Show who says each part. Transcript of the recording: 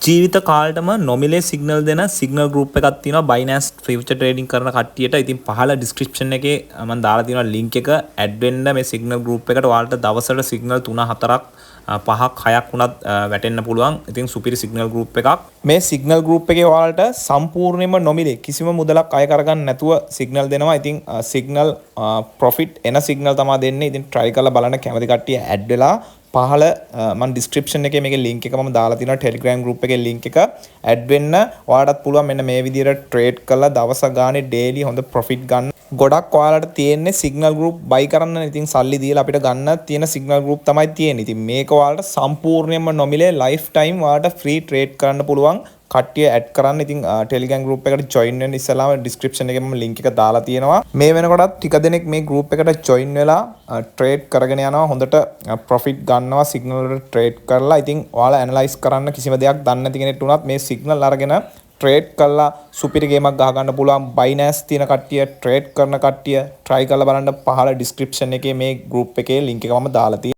Speaker 1: ජීවිත කාලෙටම නොමිලේ සිග්නල් දෙන සිග්නල් ගෲප් එකක් තියෙනවා Binance ෆියුචර් ට්‍රේඩින් කරන කට්ටියට. ඉතින් පහළ ඩිස්ක්‍රිප්ෂන් එකේ මම දාලා තියෙනවා ලින්ක් එක. ඇඩ් වෙන්න මේ සිග්නල් ගෲප් එකට. ඔයාලට දවසට සිග්නල් 3-4ක් 5ක් 6ක් වුණත් වැටෙන්න පුළුවන්. ඉතින් සුපිරි සිග්නල් ගෲප් එකක්. මේ සිග්නල් ගෲප් එකේ ඔයාලට සම්පූර්ණයෙන්ම නොමිලේ කිසිම මුදලක් අය කරගන්න නැතුව සිග්නල් දෙනවා. ඉතින් සිග්නල් ප්‍රොෆිට් එන සිග්නල් තමයි දෙන්නේ. ඉතින් try කරලා බලන්න කැමති කට්ටිය ඇඩ් වෙලා පහළ මම ඩිස්ක්‍රිප්ෂන් එකේ මේකේ ලින්ක් එක මම දාලා තියෙනවා ටෙලිග්‍රෑම් ගෲප් එකේ ලින්ක් එක ඇඩ් වෙන්න ඔයාලටත් පුළුවන් මෙන්න මේ විදිහට ට්‍රේඩ් කරලා දවස ගානේ ඩේලි හොඳ ප්‍රොෆිට් ගන්න. ගොඩක් ඔයාලට තියෙන්නේ සිග්නල් ගෲප් බයි කරන්න. ඉතින් සල්ලි දීලා අපිට ගන්න තියෙන සිග්නල් ගෲප් තමයි තියෙන්නේ. ඉතින් මේක ඔයාලට සම්පූර්ණයෙන්ම නොමිලේ ලයිෆ් ටයිම් ඔයාලට ෆ්‍රී ට්‍රේඩ් කරන්න පුළුවන්. කට්ටිය ඇඩ් කරන්න. ඉතින් ටෙලිග්‍රෑම් ගෲප් එකට ජොයින් වෙන්න ඉස්සෙල්ලාම ඩිස්ක්‍රිප්ෂන් එකේ මම ලින්ක් එක දාලා තියෙනවා. මේ වෙනකොටත් ටික දෙනෙක් මේ ගෲප් එකට ජොයින් වෙලා ට්‍රේඩ් කරගෙන යනවා. හොඳට ප්‍රොෆිට් ගන්නවා සිග්නල් වලට ට්‍රේඩ් කරලා. ඉතින් ඔයාලා ඇනලයිස් කරන්න කිසිම දෙයක් දන්නේ නැති කෙනෙක් උනත් මේ සිග්නල් අරගෙන ට්‍රේඩ් කරලා සුපිරි ගේමක් ගහ ගන්න පුළුවන්. Binance තියෙන කට්ටිය ට්‍රේඩ් කරන කට්ටිය try කරලා බලන්න පහළ ඩිස්ක්‍රිප්ෂන් එකේ මේ ගෲප් එකේ ලින්ක් එක මම දාලා තියෙනවා.